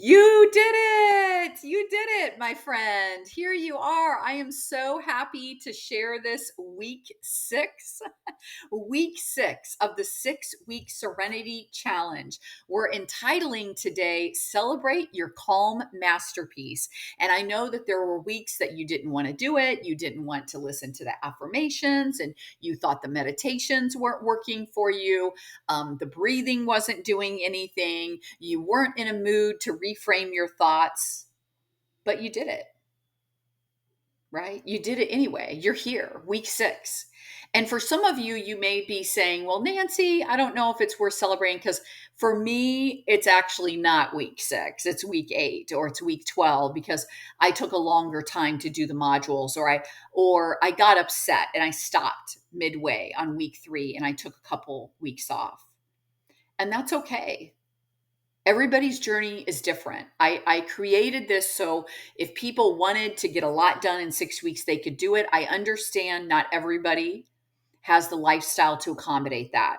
You did it! You did it, my friend. Here you are. I am so happy to share this week 6 of the 6 week Serenity Challenge. We're entitling today Celebrate Your Calm Masterpiece. And I know that there were weeks that you didn't want to do it. You didn't want to listen to the affirmations, and you thought the meditations weren't working for you. The breathing wasn't doing anything. You weren't in a mood to reframe your thoughts, but you did it, right? You did it anyway. You're here, week 6. And for some of you, you may be saying, well, Nancy, I don't know if it's worth celebrating because for me, it's actually not week 6. It's week 8 or it's week 12 because I took a longer time to do the modules, or I got upset and I stopped midway on week 3 and I took a couple weeks off. And that's okay. Everybody's journey is different. I created this so if people wanted to get a lot done in 6 weeks, they could do it. I understand not everybody has the lifestyle to accommodate that.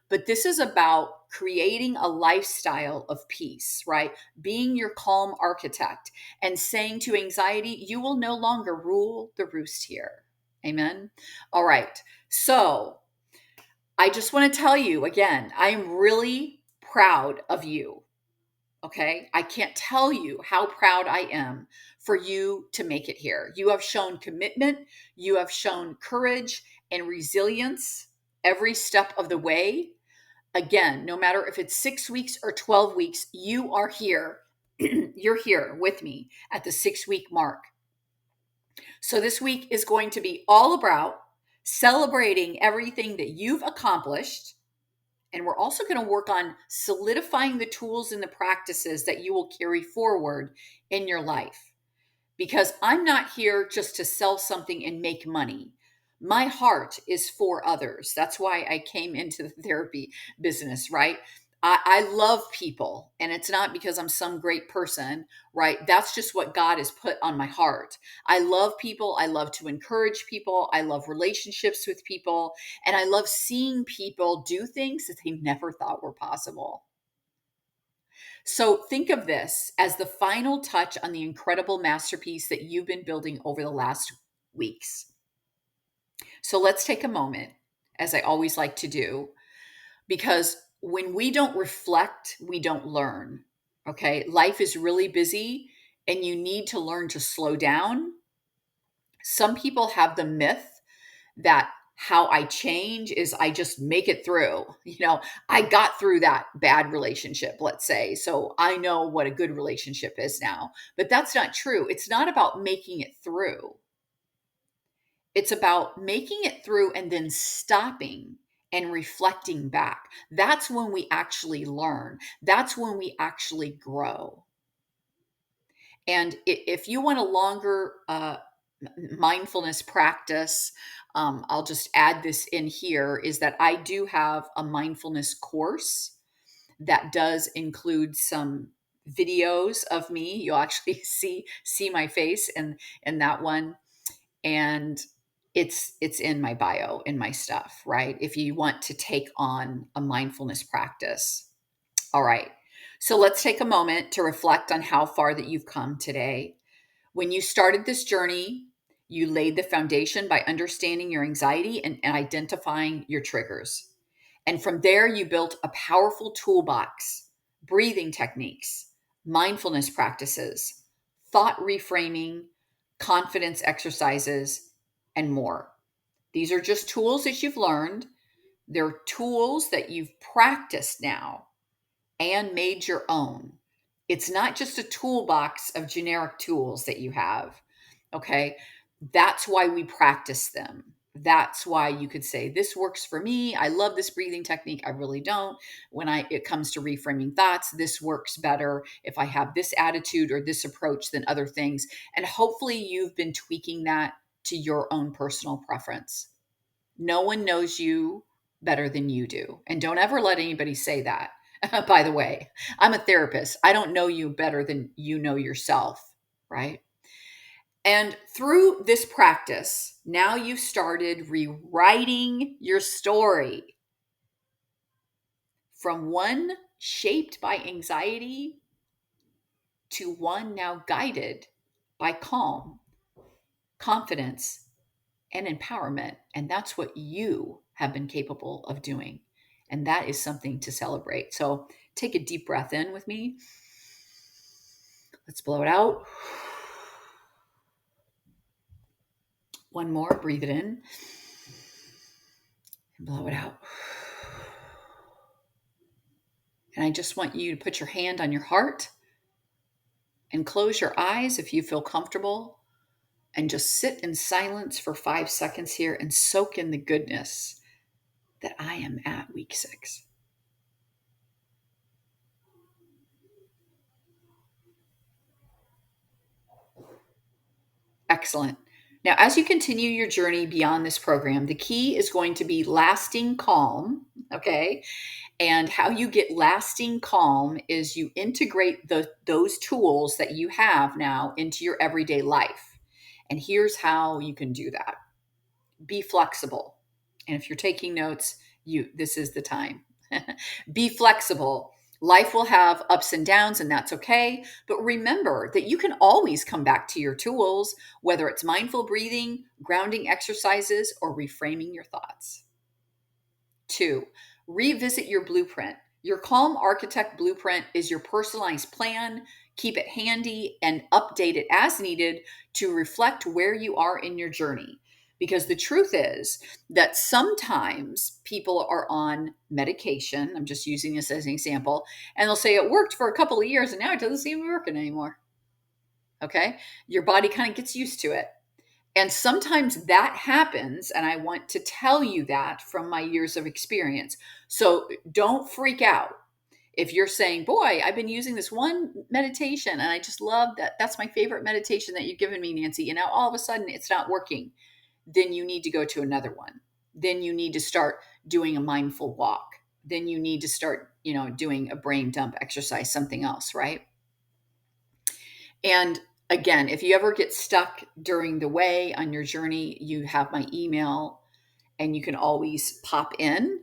But this is about creating a lifestyle of peace, right? Being your calm architect and saying to anxiety, you will no longer rule the roost here. Amen. All right. So I just want to tell you again, I am really proud of you. Okay. I can't tell you how proud I am for you to make it here. You have shown commitment, you have shown courage and resilience every step of the way. Again, no matter if it's 6 weeks or 12 weeks, you are here. You're here with me at the 6 week mark. So this week is going to be all about celebrating everything that you've accomplished. And we're also going to work on solidifying the tools and the practices that you will carry forward in your life. Because I'm not here just to sell something and make money. My heart is for others. That's why I came into the therapy business, right? I love people, and it's not because I'm some great person, right? That's just what God has put on my heart. I love people. I love to encourage people. I love relationships with people, and I love seeing people do things that they never thought were possible. So think of this as the final touch on the incredible masterpiece that you've been building over the last weeks. So let's take a moment, as I always like to do, because when we don't reflect, we don't learn. Okay. Life is really busy and you need to learn to slow down. Some people have the myth that how I change is I just make it through. I got through that bad relationship, let's say. So I know what a good relationship is now. But that's not true. It's not about making it through. It's about making it through and then stopping and reflecting back. That's when we actually learn. That's when we actually grow. And if you want a longer mindfulness practice, I'll just add this in here, is that I do have a mindfulness course that does include some videos of me. You'll actually see my face in that one, and it's in my bio, in my stuff, right? If you want to take on a mindfulness practice. All right. So let's take a moment to reflect on how far that you've come today. When you started this journey, you laid the foundation by understanding your anxiety and identifying your triggers. And from there, you built a powerful toolbox, breathing techniques, mindfulness practices, thought reframing, confidence exercises, and more. These are just tools that you've learned. They're tools that you've practiced now and made your own. It's not just a toolbox of generic tools that you have. Okay. That's why we practice them. That's why you could say, this works for me. I love this breathing technique. I really don't. When it comes to reframing thoughts, this works better if I have this attitude or this approach than other things. And hopefully you've been tweaking that to your own personal preference. No one knows you better than you do. And don't ever let anybody say that. By the way, I'm a therapist. I don't know you better than you know yourself, right? And through this practice, now you've started rewriting your story from one shaped by anxiety to one now guided by calm, confidence, and empowerment. And that's what you have been capable of doing. And that is something to celebrate. So take a deep breath in with me. Let's blow it out. One more, breathe it in and blow it out. And I just want you to put your hand on your heart and close your eyes if you feel comfortable, and just sit in silence for 5 seconds here and soak in the goodness that I am at week 6. Excellent. Now, as you continue your journey beyond this program, the key is going to be lasting calm, okay? And how you get lasting calm is you integrate those tools that you have now into your everyday life. And here's how you can do that. Be flexible. And if you're taking notes, this is the time. Be flexible. Life will have ups and downs, and that's okay. But remember that you can always come back to your tools, whether it's mindful breathing, grounding exercises, or reframing your thoughts. 2, revisit your blueprint. Your Calm Architect blueprint is your personalized plan. Keep it handy and update it as needed to reflect where you are in your journey. Because the truth is that sometimes people are on medication. I'm just using this as an example. And they'll say it worked for a couple of years and now it doesn't seem to be working anymore. Okay. Your body kind of gets used to it. And sometimes that happens. And I want to tell you that from my years of experience. So don't freak out. If you're saying, boy, I've been using this one meditation and I just love that. That's my favorite meditation that you've given me, Nancy. And now all of a sudden it's not working. Then you need to go to another one. Then you need to start doing a mindful walk. Then you need to start, doing a brain dump exercise, something else, right? And again, if you ever get stuck during the way on your journey, you have my email and you can always pop in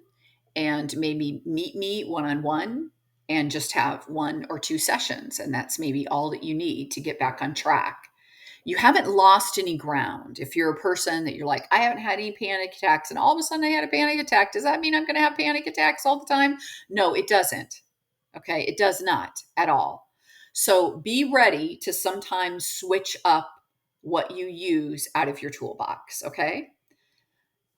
and maybe meet me one-on-one and just have 1 or 2 sessions. And that's maybe all that you need to get back on track. You haven't lost any ground. If you're a person that you're like, I haven't had any panic attacks and all of a sudden I had a panic attack, does that mean I'm going to have panic attacks all the time? No, it doesn't. Okay. It does not at all. So be ready to sometimes switch up what you use out of your toolbox. Okay.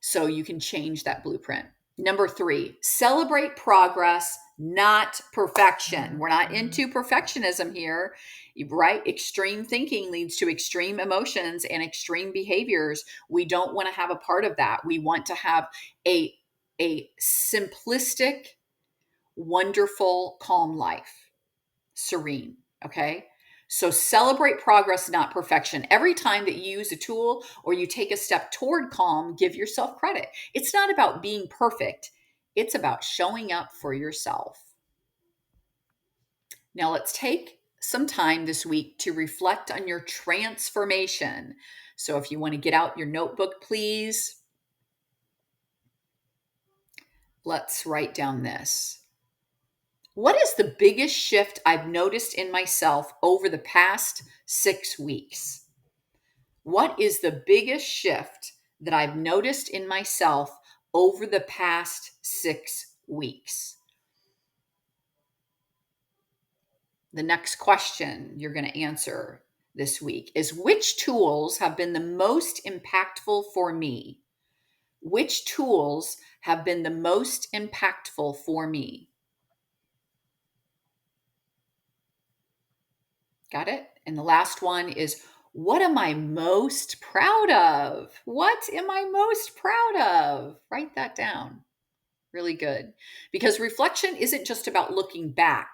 So you can change that blueprint. Number 3, celebrate progress, not perfection. We're not into perfectionism here, right? Extreme thinking leads to extreme emotions and extreme behaviors. We don't want to have a part of that. We want to have a simplistic, wonderful, calm life, serene. Okay. So celebrate progress, not perfection. Every time that you use a tool or you take a step toward calm, give yourself credit. It's not about being perfect. It's about showing up for yourself. Now let's take some time this week to reflect on your transformation. So if you want to get out your notebook, please, let's write down this. What is the biggest shift I've noticed in myself over the past 6 weeks? What is the biggest shift that I've noticed in myself over the past 6 weeks? The next question you're going to answer this week is, which tools have been the most impactful for me? Which tools have been the most impactful for me? Got it? And the last one is, what am I most proud of? What am I most proud of? Write that down. Really good. Because reflection isn't just about looking back.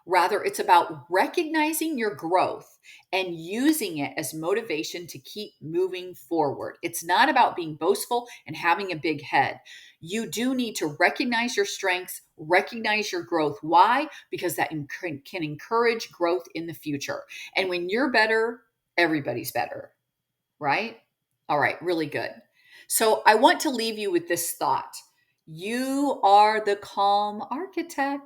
Rather, it's about recognizing your growth and using it as motivation to keep moving forward. It's not about being boastful and having a big head. You do need to recognize your strengths, recognize your growth. Why? Because that can encourage growth in the future. And when you're better, everybody's better, right? All right, really good. So I want to leave you with this thought. You are the calm architect.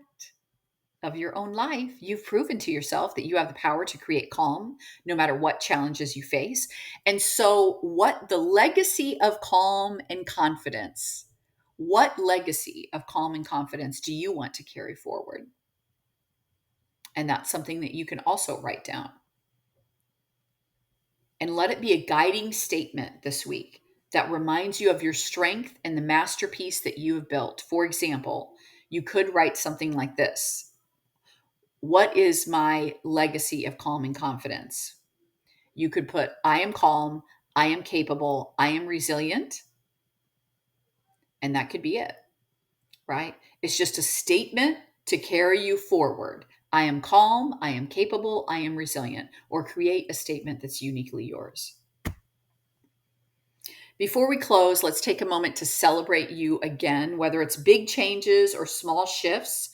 of your own life, you've proven to yourself that you have the power to create calm no matter what challenges you face. And so, what the legacy of calm and confidence, what legacy of calm and confidence do you want to carry forward? And that's something that you can also write down. And let it be a guiding statement this week that reminds you of your strength and the masterpiece that you have built. For example, you could write something like this: what is my legacy of calm and confidence? You could put, I am calm, I am capable, I am resilient, and that could be it, right? It's just a statement to carry you forward. I am calm, I am capable, I am resilient, or create a statement that's uniquely yours. Before we close, let's take a moment to celebrate you again, whether it's big changes or small shifts.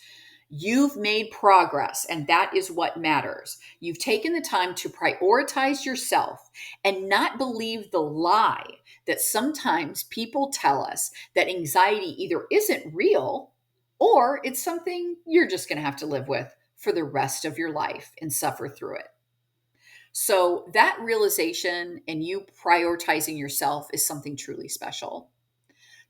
You've made progress, and that is what matters. You've taken the time to prioritize yourself and not believe the lie that sometimes people tell us that anxiety either isn't real or it's something you're just going to have to live with for the rest of your life and suffer through it. So, that realization and you prioritizing yourself is something truly special.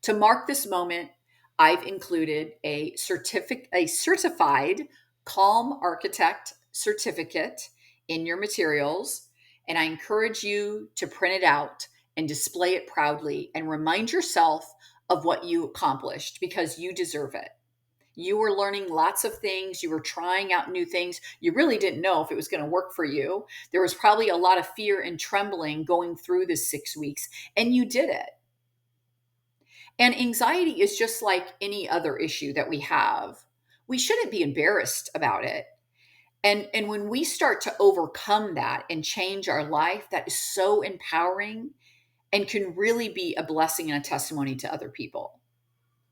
To mark this moment, I've included a certified Calm Architect certificate in your materials, and I encourage you to print it out and display it proudly and remind yourself of what you accomplished because you deserve it. You were learning lots of things. You were trying out new things. You really didn't know if it was going to work for you. There was probably a lot of fear and trembling going through this 6 weeks, and you did it. And anxiety is just like any other issue that we have. We shouldn't be embarrassed about it. And when we start to overcome that and change our life, that is so empowering and can really be a blessing and a testimony to other people.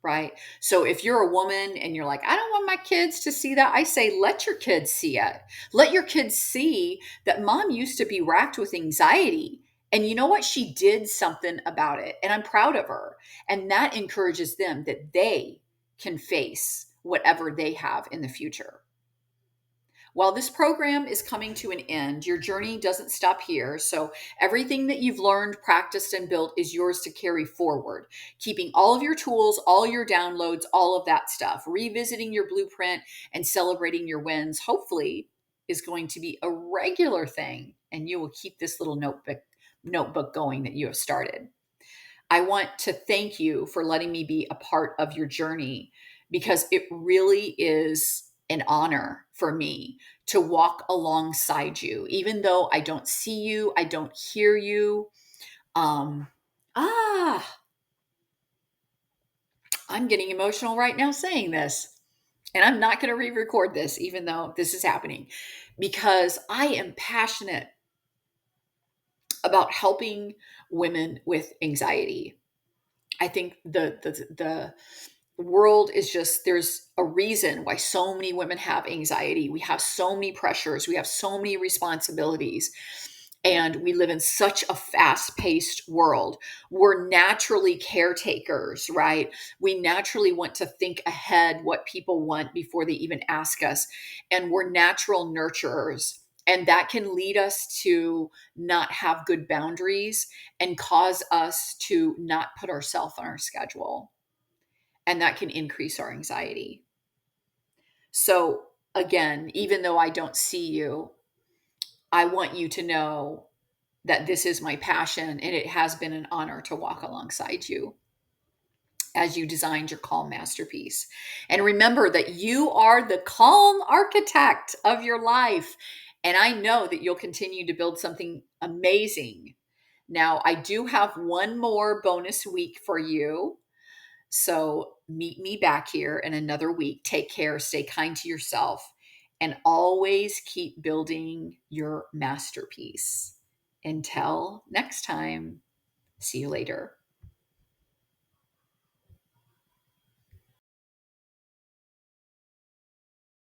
Right. So if you're a woman and you're like, I don't want my kids to see that, I say, let your kids see it. Let your kids see that mom used to be racked with anxiety. And you know what? She did something about it. And I'm proud of her. And that encourages them that they can face whatever they have in the future. While this program is coming to an end, your journey doesn't stop here. So, everything that you've learned, practiced, and built is yours to carry forward. Keeping all of your tools, all your downloads, all of that stuff, revisiting your blueprint and celebrating your wins, hopefully, is going to be a regular thing. And you will keep this little notebook going that you have started. I want to thank you for letting me be a part of your journey because it really is an honor for me to walk alongside you, even though I don't see you, I don't hear you. Um, ah, I'm getting emotional right now saying this. And I'm not going to re record this, even though this is happening, because I am passionate about helping women with anxiety. I think the world is just, there's a reason why so many women have anxiety. We have so many pressures, we have so many responsibilities, and we live in such a fast-paced world. We're naturally caretakers, right? We naturally want to think ahead what people want before they even ask us, and we're natural nurturers. And that can lead us to not have good boundaries and cause us to not put ourselves on our schedule, and that can increase our anxiety. So, again, even though I don't see you, I want you to know that this is my passion and it has been an honor to walk alongside you as you designed your calm masterpiece. And remember that you are the calm architect of your life. And I know that you'll continue to build something amazing. Now, I do have one more bonus week for you. So meet me back here in another week. Take care, stay kind to yourself, and always keep building your masterpiece. Until next time, see you later.